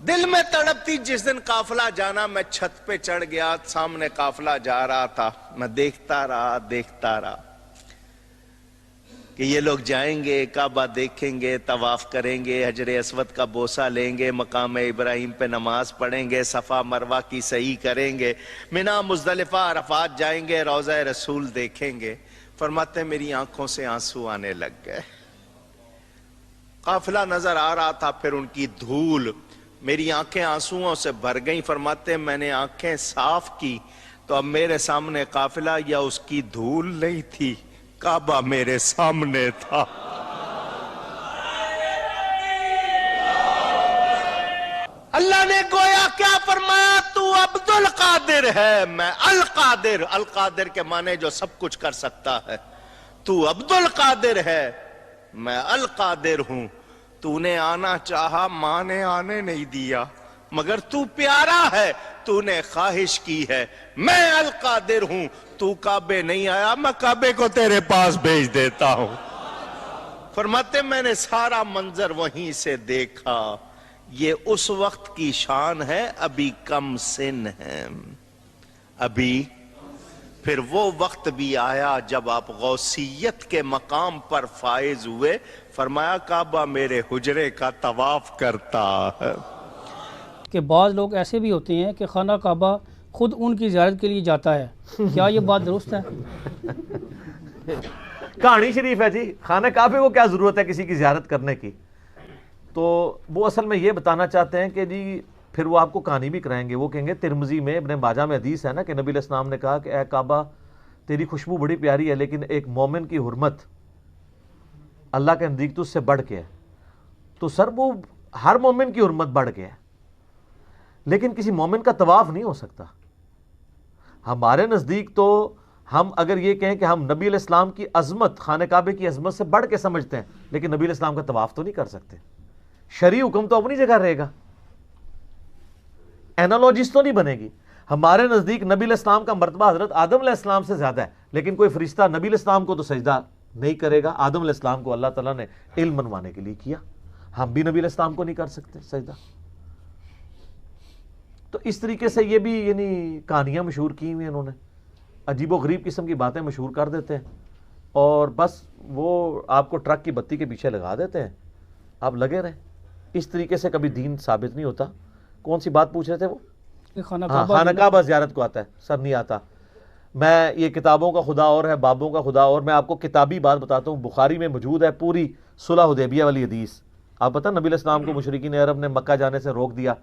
دل میں تڑپتی جس دن قافلہ جانا، میں چھت پہ چڑھ گیا، سامنے قافلہ جا رہا تھا، میں دیکھتا رہا کہ یہ لوگ جائیں گے، کعبہ دیکھیں گے، طواف کریں گے، حجر اسود کا بوسہ لیں گے، مقام ابراہیم پہ نماز پڑھیں گے، صفا مروہ کی سعی کریں گے، منا مزدلفہ عرفات جائیں گے، روضہ رسول دیکھیں گے۔ فرماتے میری آنکھوں سے آنسو آنے لگ گئے، قافلہ نظر آ رہا تھا، پھر ان کی دھول، میری آنکھیں آنسوؤں سے بھر گئیں۔ فرماتے میں نے آنکھیں صاف کی تو اب میرے سامنے قافلہ یا اس کی دھول نہیں تھی، کعبہ میرے سامنے تھا۔ اللہ نے گویا کیا فرمایا، تو عبد القادر ہے، میں القادر۔ القادر کے معنی جو سب کچھ کر سکتا ہے۔ تو عبد القادر ہے، میں القادر ہوں۔ تو نے آنا چاہا، ماں نے آنے نہیں دیا، مگر تو پیارا ہے، تو نے خواہش کی ہے، میں القادر ہوں۔ تو کعبے نہیں آیا، میں کعبے کو تیرے پاس بھیج دیتا ہوں۔ فرماتے میں نے سارا منظر وہیں سے دیکھا، یہ اس وقت کی شان ہے، ابھی کم سن ہے، ابھی۔ پھر وہ وقت بھی آیا جب آپ غوثیت کے مقام پر فائز ہوئے، فرمایا کعبہ میرے حجرے کا طواف کرتا ہے۔ کہ بعض لوگ ایسے بھی ہوتے ہیں کہ خانہ کعبہ خود ان کی زیارت کے لیے جاتا ہے، کیا یہ بات درست ہے؟ کہانی شریف ہے جی، خانہ کعبے کو کیا ضرورت ہے کسی کی زیارت کرنے کی؟ تو وہ اصل میں یہ بتانا چاہتے ہیں کہ جی پھر وہ آپ کو کہانی بھی کرائیں گے، وہ کہیں گے ترمذی میں ابن ماجہ میں حدیث ہے نا کہ نبی علیہ السلام نے کہا کہ اے کعبہ تیری خوشبو بڑی پیاری ہے، لیکن ایک مومن کی حرمت اللہ کے نزدیک تو اس سے بڑھ کے ہے۔ تو سر وہ ہر مومن کی حرمت بڑھ کے ہے، لیکن کسی مومن کا طواف نہیں ہو سکتا۔ ہمارے نزدیک تو ہم اگر یہ کہیں کہ ہم نبی علیہ السلام کی عظمت، خانہ کعبے کی عظمت سے بڑھ کے سمجھتے ہیں، لیکن نبی علیہ السلام کا طواف تو نہیں کر سکتے۔ شرعی حکم تو اپنی جگہ رہے گا، اینالوجیز تو نہیں بنے گی۔ ہمارے نزدیک نبی علیہ السلام کا مرتبہ حضرت آدم علیہ السلام سے زیادہ ہے، لیکن کوئی فرشتہ نبی علیہ السلام کو تو سجدہ نہیں کرے گا۔ آدم علیہ السلام کو اللہ تعالیٰ نے علم منوانے کے لیے کیا، ہم بھی نبی علیہ السلام کو نہیں کر سکتے سجدہ۔ تو اس طریقے سے یہ بھی یعنی کہانیاں مشہور کی ہوئی ہیں انہوں نے، عجیب و غریب قسم کی باتیں مشہور کر دیتے ہیں، اور بس وہ آپ کو ٹرک کی بتی کے پیچھے لگا دیتے ہیں، آپ لگے رہیں۔ اس طریقے سے کبھی دین ثابت نہیں ہوتا۔ کون سی بات پوچھ رہے تھے وہ؟ خانہ خانہ کعبہ زیارت کو آتا ہے، سر نہیں آتا۔ میں یہ کتابوں کا خدا اور ہے، بابوں کا خدا اور، میں آپ کو کتابی بات بتاتا ہوں، بخاری میں موجود ہے پوری صلح حدیبیہ والی حدیث۔ آپ پتہ نبی علیہ السلام کو مشرکین عرب نے مکہ جانے سے روک دیا،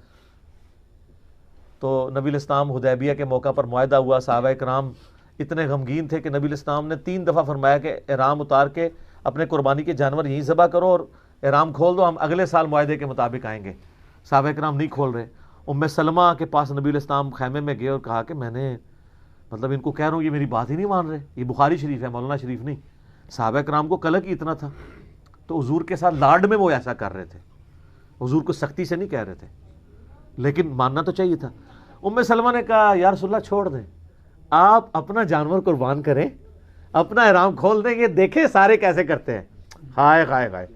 تو نبی علیہ السلام حدیبیہ کے موقع پر معاہدہ ہوا، صحابہ کرام اتنے غمگین تھے کہ نبی علیہ السلام نے 3 دفعہ فرمایا کہ احرام اتار کے اپنے قربانی کے جانور یہیں ذبح کرو اور احرام کھول دو، ہم اگلے سال معاہدے کے مطابق آئیں گے۔ صحابہ کرام نہیں کھول رہے۔ ام سلمہ کے پاس نبی علیہ السلام خیمے میں گئے اور کہا کہ میں نے مطلب ان کو کہہ رہا ہوں یہ میری بات ہی نہیں مان رہے، یہ بخاری شریف ہے، مولانا شریف نہیں۔ صحابہ کرام کو قلق ہی اتنا تھا، تو حضور کے ساتھ لاڈ میں وہ ایسا کر رہے تھے، حضور کو سختی سے نہیں کہہ رہے تھے، لیکن ماننا تو چاہیے تھا۔ ام سلمہ نے کہا یا رسول اللہ چھوڑ دیں، آپ اپنا جانور قربان کریں، اپنا احرام کھول دیں، یہ دیکھیں سارے کیسے کرتے ہیں۔ ہائے ہائے ہائے،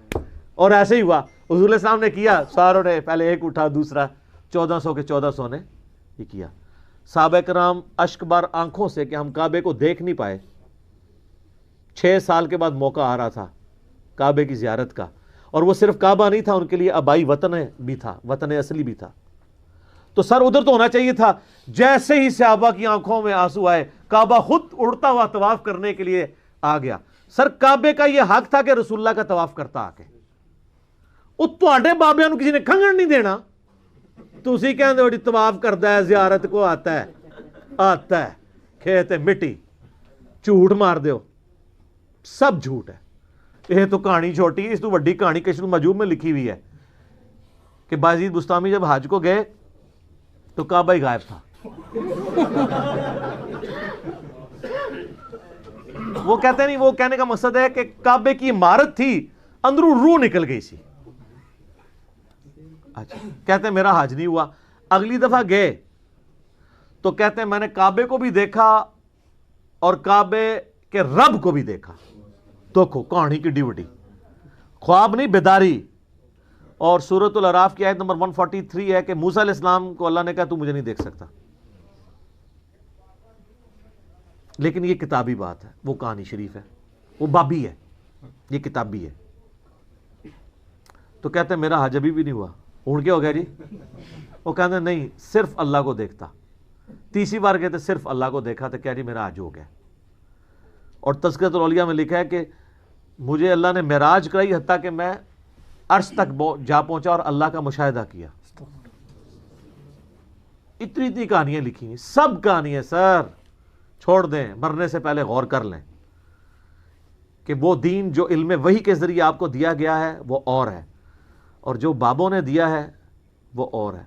اور ایسے ہی ہوا، حضور علیہ السلام نے کیا، ساروں نے پہلے ایک اٹھا، دوسرا 1400 کے 1400 نے یہ کیا۔ صحابہ کرام اشک بار آنکھوں سے کہ ہم کعبے کو دیکھ نہیں پائے۔ 6 سال کے بعد موقع آ رہا تھا کعبے کی زیارت کا، اور وہ صرف کعبہ نہیں تھا، ان کے لیے آبائی وطن بھی تھا، وطن اصلی بھی تھا۔ تو سر ادھر تو ہونا چاہیے تھا۔ جیسے ہی صحابہ کی آنکھوں میں آنسو آئے، کعبہ خود اڑتا ہوا طواف کرنے کے لیے آ گیا۔ سر کعبے کا یہ حق تھا کہ رسول اللہ کا طواف کرتا آ کے، وہ تواڈے بابیاں نو کسی نے کھنگن نہیں دینا۔ تسی کہندے ہو جی طواف کردا ہے، زیارت کو آتا ہے، کھیت مٹی، جھوٹ مار دیو، سب جھوٹ ہے۔ یہ تو کہانی چھوٹی ہے، اس تو بڑی کہانی کشف المحجوب میں لکھی ہوئی ہے کہ بایزید بستامی جب حج کو گئے تو کعبہ ہی غائب تھا۔ وہ کہتے نہیں، وہ کہنے کا مقصد ہے کہ کعبے کی عمارت تھی، اندروں روح نکل گئی سی۔ اچھا، کہتے ہیں میرا حج نہیں ہوا۔ اگلی دفعہ گئے تو کہتے ہیں میں نے کعبے کو بھی دیکھا اور کعبے کے رب کو بھی دیکھا۔ دیکھو کہانی کی ڈیوٹی، خواب نہیں بیداری۔ اور سورۃ الاعراف کی آیت نمبر 143 ہے کہ موسیٰ علیہ السلام کو اللہ نے کہا تو مجھے نہیں دیکھ سکتا. لیکن یہ کتابی بات ہے، وہ کہانی شریف ہے، وہ بابی ہے، یہ کتابی ہے. تو کہتے ہیں میرا حج ابھی بھی نہیں ہوا. اڑ کے ہو گیا جی؟ وہ کہتے ہیں نہیں، صرف اللہ کو دیکھتا. تیسری بار کہتے صرف اللہ کو دیکھا تو کیا جی میرا حج ہو گیا. اور تذکرۃ الاولیاء میں لکھا ہے کہ مجھے اللہ نے معراج کرائی حتیٰ کہ میں عرش تک جا پہنچا اور اللہ کا مشاہدہ کیا. اتنی کہانیاں لکھی ہیں، سب کہانیاں سر چھوڑ دیں، مرنے سے پہلے غور کر لیں کہ وہ دین جو علم وحی کے ذریعے آپ کو دیا گیا ہے وہ اور ہے، اور جو بابوں نے دیا ہے وہ اور ہے.